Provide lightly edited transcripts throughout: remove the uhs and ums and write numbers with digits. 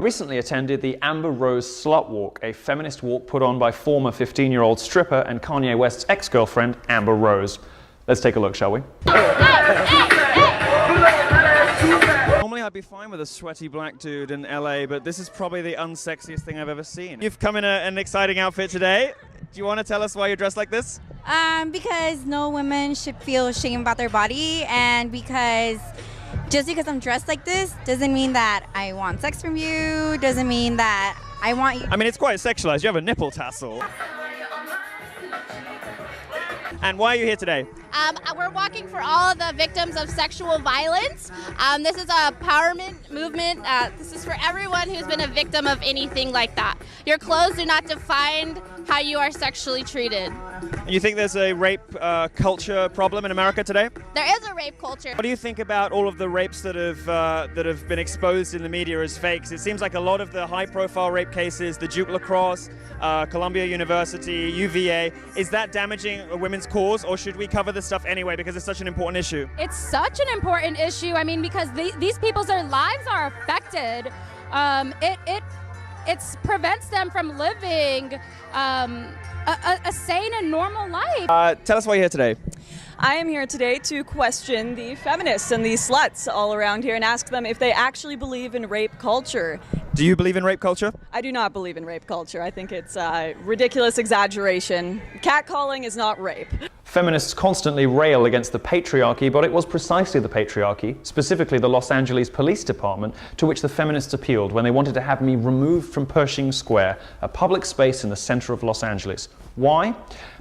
recently attended the Amber Rose Slut Walk, a feminist walk put on by former 15-year-old stripper and Kanye West's ex-girlfriend, Amber Rose. Let's take a look, shall we? Normally I'd be fine with a sweaty black dude in LA, but this is probably the unsexiest thing I've ever seen. You've come in an exciting outfit today. Do you want to tell us why you're dressed like this? Because no women should feel shame about their body, and because just because I'm dressed like this doesn't mean that I want sex from you, doesn't mean that I want you. I mean, it's quite sexualized. You have a nipple tassel. And why are you here today? We're walking for all of the victims of sexual violence. This is a empowerment movement. This is for everyone who's been a victim of anything like that. Your clothes do not define how you are sexually treated. You think there's a rape culture problem in America today? There is a rape culture. What do you think about all of the rapes that have been exposed in the media as fakes? It seems like a lot of the high-profile rape cases, the Duke Lacrosse, Columbia University, UVA, is that damaging a women's cause, or should we cover this stuff anyway because it's such an important issue? It's such an important issue. I mean, because these people's lives are affected. It prevents them from living a sane and normal life. Tell us why you're here today. I am here today to question the feminists and these sluts all around here and ask them if they actually believe in rape culture. Do you believe in rape culture? I do not believe in rape culture. I think it's a ridiculous exaggeration. Catcalling is not rape. Feminists constantly rail against the patriarchy, but it was precisely the patriarchy, specifically the Los Angeles Police Department, to which the feminists appealed when they wanted to have me removed from Pershing Square, a public space in the center of Los Angeles. Why?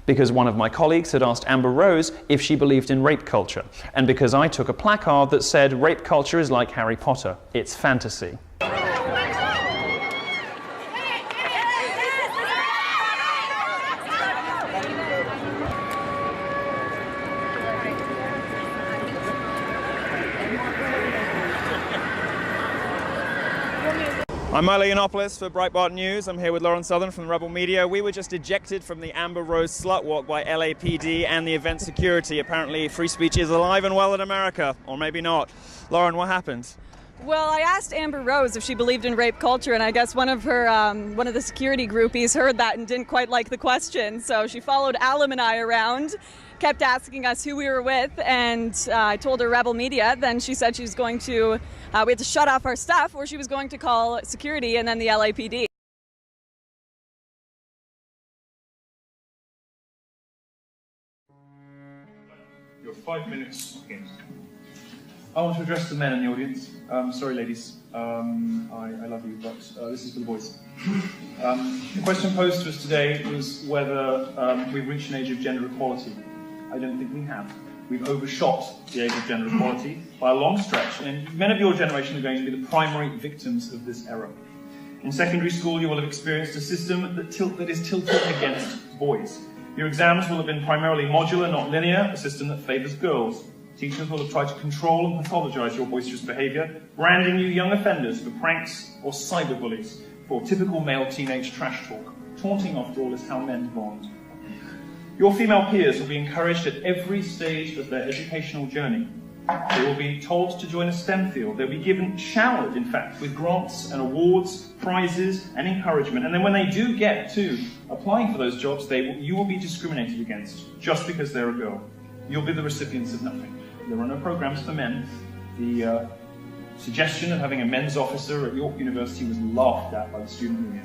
Because one of my colleagues had asked Amber Rose if she believed in rape culture, and because I took a placard that said, "Rape culture is like Harry Potter, it's fantasy." I'm Milo Yiannopoulos for Breitbart News. I'm here with Lauren Southern from the Rebel Media. We were just ejected from the Amber Rose Slut Walk by LAPD and the event security. Apparently free speech is alive and well in America, or maybe not. Lauren, what happened? Well, I asked Amber Rose if she believed in rape culture, and I guess one of the security groupies heard that and didn't quite like the question. So she followed Alam and I around, kept asking us who we were with, and I told her Rebel Media. Then she said she was going to, we had to shut off our stuff, or she was going to call security and then the LAPD. Your 5 minutes in. I want to address the men in the audience. Sorry, ladies. I love you, but this is for the boys. The question posed to us today was whether we've reached an age of gender equality. I don't think we have. We've overshot the age of gender equality by a long stretch, and men of your generation are going to be the primary victims of this error. In secondary school, you will have experienced a system that is tilted against boys. Your exams will have been primarily modular, not linear, a system that favours girls. Teachers will have tried to control and pathologise your boisterous behaviour, branding you young offenders for pranks or cyberbullies, for typical male teenage trash talk. Taunting, after all, is how men bond. Your female peers will be encouraged at every stage of their educational journey. They will be told to join a STEM field. They'll be showered, in fact, with grants and awards, prizes and encouragement. And then when they do get to applying for those jobs, you will be discriminated against just because they're a girl. You'll be the recipients of nothing. There are no programs for men. The suggestion of having a men's officer at York University was laughed at by the student union.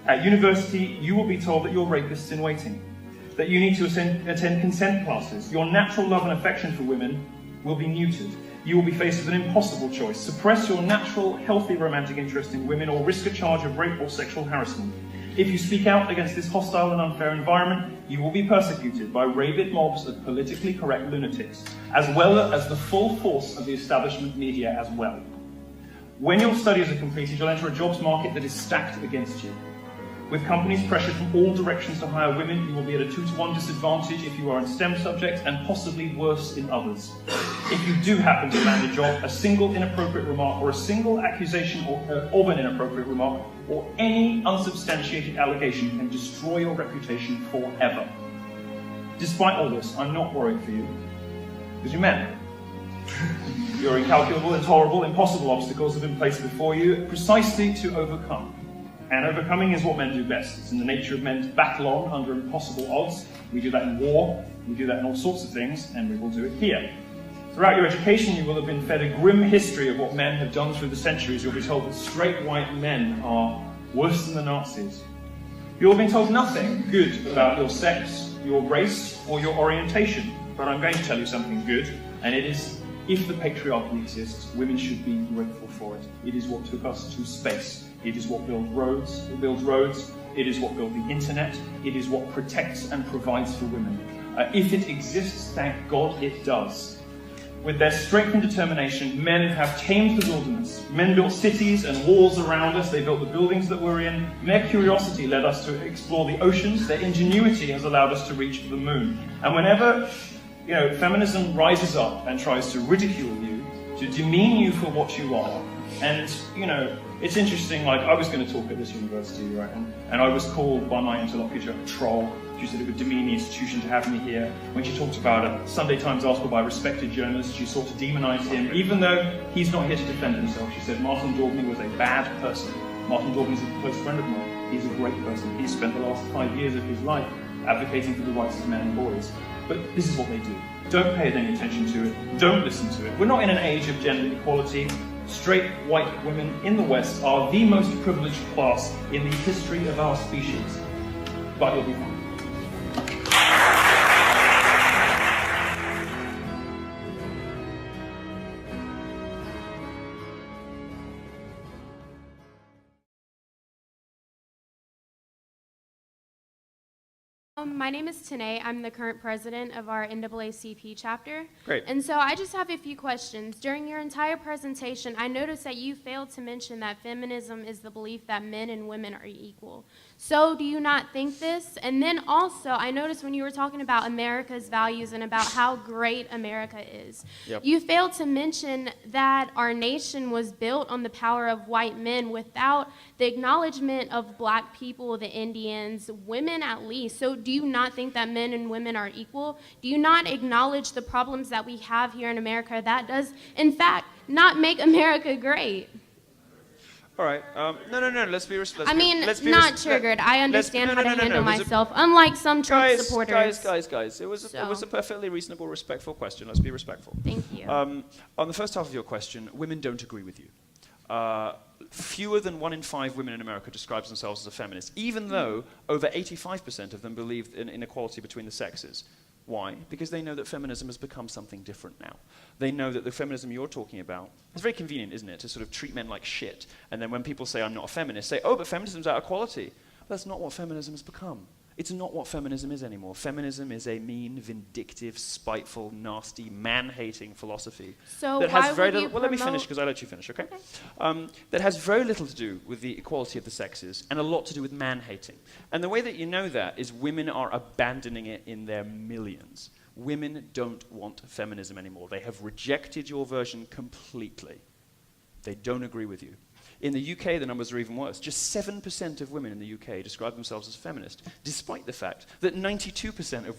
At university, you will be told that you're rapists in waiting, that you need to attend consent classes. Your natural love and affection for women will be muted. You will be faced with an impossible choice: suppress your natural, healthy romantic interest in women or risk a charge of rape or sexual harassment. If you speak out against this hostile and unfair environment, you will be persecuted by rabid mobs of politically correct lunatics, as well as the full force of the establishment media as well. When your studies are completed, you'll enter a jobs market that is stacked against you. With companies pressured from all directions to hire women, you will be at a 2-to-1 disadvantage if you are in STEM subjects, and possibly worse in others. If you do happen to land a job, a single inappropriate remark or a single accusation of an inappropriate remark or any unsubstantiated allegation can destroy your reputation forever. Despite all this, I'm not worried for you, because you're men. Your incalculable, intolerable, impossible obstacles have been placed before you precisely to overcome. And overcoming is what men do best. It's in the nature of men to battle on under impossible odds. We do that in war, we do that in all sorts of things, and we will do it here. Throughout your education, you will have been fed a grim history of what men have done through the centuries. You'll be told that straight white men are worse than the Nazis. You'll have been told nothing good about your sex, your race, or your orientation. But I'm going to tell you something good, and it is, if the patriarchy exists, women should be grateful for it. It is what took us to space. It is what builds roads. It is what built the internet. It is what protects and provides for women. If it exists, thank God it does. With their strength and determination, men have tamed the wilderness. Men built cities and walls around us. They built the buildings that we're in. And their curiosity led us to explore the oceans. Their ingenuity has allowed us to reach the moon. And whenever, feminism rises up and tries to ridicule you, to demean you for what you are, and, it's interesting, like, I was going to talk at this university, right, and I was called by my interlocutor a troll. She said it would demean the institution to have me here. When she talked about a Sunday Times article by a respected journalist, she sought to demonize him, even though he's not here to defend himself. She said Martin Daubney was a bad person. Martin Daubney's a close friend of mine. He's a great person. He's spent the last 5 years of his life advocating for the rights of men and boys. But this is what they do. Don't pay any attention to it. Don't listen to it. We're not in an age of gender equality. Straight white women in the West are the most privileged class in the history of our species. But you'll be fine. My name is Tanae. I'm the current president of our NAACP chapter. Great. And so I just have a few questions. During your entire presentation, I noticed that you failed to mention that feminism is the belief that men and women are equal. So do you not think this? And then also, I noticed when you were talking about America's values and about how great America is, you failed to mention that our nation was built on the power of white men without the acknowledgement of black people, the Indians, women at least. So do you not think that men and women are equal? Do you not acknowledge the problems that we have here in America that does, in fact, not make America great? All right. No. Let's be respectful. I mean, not triggered. I understand how to handle myself, unlike some Trump supporters. Guys. It was a perfectly reasonable, respectful question. Let's be respectful. Thank you. On the first half of your question, women don't agree with you. Fewer than 1 in 5 women in America describes themselves as a feminist, even though over 85% of them believe in inequality between the sexes. Why? Because they know that feminism has become something different now. They know that the feminism you're talking about, it's very convenient, isn't it, to sort of treat men like shit, and then when people say, I'm not a feminist, say, oh, but feminism's out of quality. That's not what feminism has become. It's not what feminism is anymore. Feminism is a mean, vindictive, spiteful, nasty, man-hating philosophy. So that why has very would you little, well, let me promote- finish, because I let you finish, okay? That has very little to do with the equality of the sexes and a lot to do with man-hating. And the way that you know that is women are abandoning it in their millions. Women don't want feminism anymore. They have rejected your version completely. They don't agree with you. In the UK, the numbers are even worse. Just 7% of women in the UK describe themselves as feminist, despite the fact that 92% of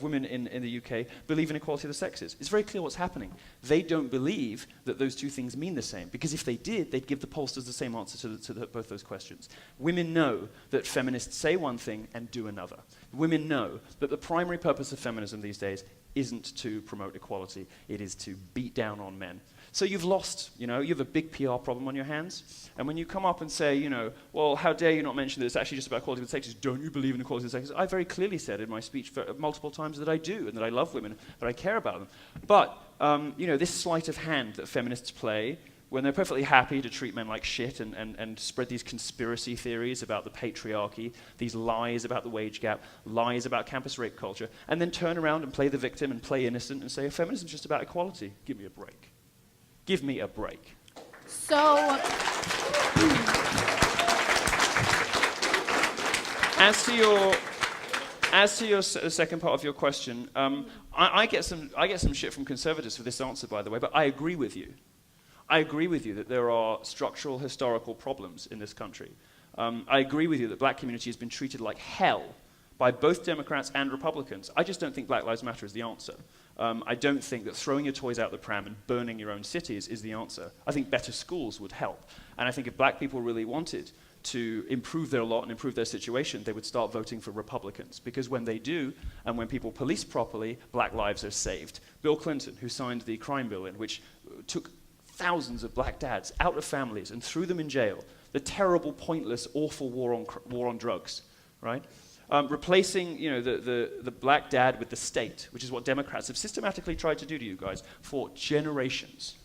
women in the UK believe in equality of the sexes. It's very clear what's happening. They don't believe that those two things mean the same, because if they did, they'd give the pollsters the same answer to both those questions. Women know that feminists say one thing and do another. Women know that the primary purpose of feminism these days isn't to promote equality, it is to beat down on men. So you've lost, you have a big PR problem on your hands. And when you come up and say, well, how dare you not mention that it's actually just about equality of the sexes, don't you believe in equality of the sexes? I very clearly said in my speech multiple times that I do, and that I love women, that I care about them. But, this sleight of hand that feminists play, when they're perfectly happy to treat men like shit and spread these conspiracy theories about the patriarchy, these lies about the wage gap, lies about campus rape culture, and then turn around and play the victim and play innocent and say, feminism's just about equality. Give me a break. Give me a break. So, as to your second part of your question, I get some shit from conservatives for this answer, by the way, but I agree with you. I agree with you that there are structural historical problems in this country. I agree with you that the black community has been treated like hell by both Democrats and Republicans. I just don't think Black Lives Matter is the answer. I don't think that throwing your toys out the pram and burning your own cities is the answer. I think better schools would help. And I think if black people really wanted to improve their lot and improve their situation, they would start voting for Republicans. Because when they do, and when people police properly, black lives are saved. Bill Clinton, who signed the crime bill in which took thousands of black dads out of families and threw them in jail, the terrible, pointless, awful war on drugs, right? Replacing, you know, the black dad with the state, which is what Democrats have systematically tried to do to you guys for generations.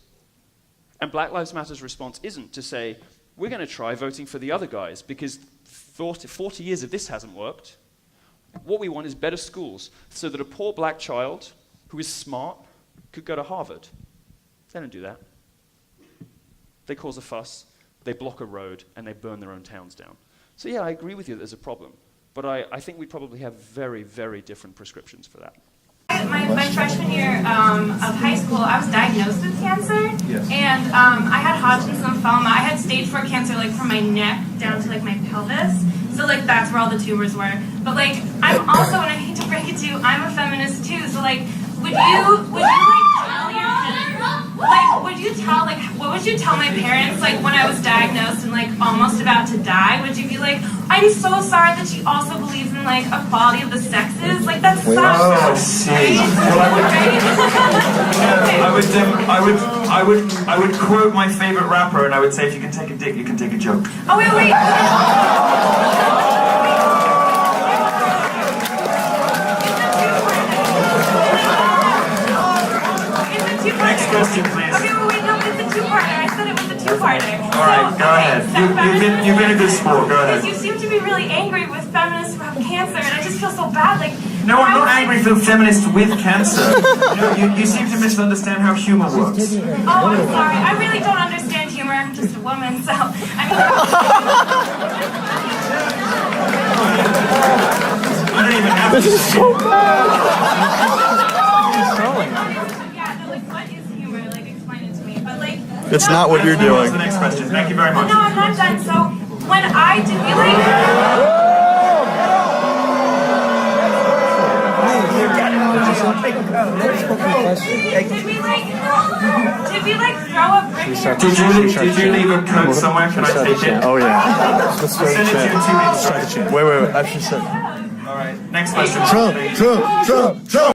And Black Lives Matter's response isn't to say, we're going to try voting for the other guys because 40 years of this hasn't worked. What we want is better schools so that a poor black child who is smart could go to Harvard. They don't do that. They cause a fuss, they block a road, and they burn their own towns down. So yeah, I agree with you that there's a problem. But I think we probably have very, very different prescriptions for that. My freshman year of high school, I was diagnosed with cancer, and I had Hodgkin's lymphoma. I had stage 4 cancer, like from my neck down to like my pelvis. So like that's where all the tumors were. But like I'm also, and I hate to break it to you, I'm a feminist too. So like, would you what would you tell my parents like when I was diagnosed and like almost about to die? Would you be like, I'm so sorry that she also believes in like equality of the sexes? Like that's such I would quote my favorite rapper and I would say, if you can take a dick, you can take a joke. Oh wait. Next question, please. Okay, wait, no, it's a two-parter. I said it was a two-parter. All right, go ahead. You've been a good sport. Go ahead. You seem to be really angry with feminists who have cancer, and I just feel so bad. Like, no, I'm not angry for feminists with cancer. You seem to misunderstand how humor works. Oh, I'm sorry. I really don't understand humor. I'm just a woman, so I don't even have to. This is so bad. It's not what you're doing. The next question. Thank you very much. No, I'm not done. So when I did we throw a brick? Did you leave a coat somewhere? Can I take it? Oh yeah. I'll send it to you in 2 minutes. Wait. I should say. All right. Next question. Trump.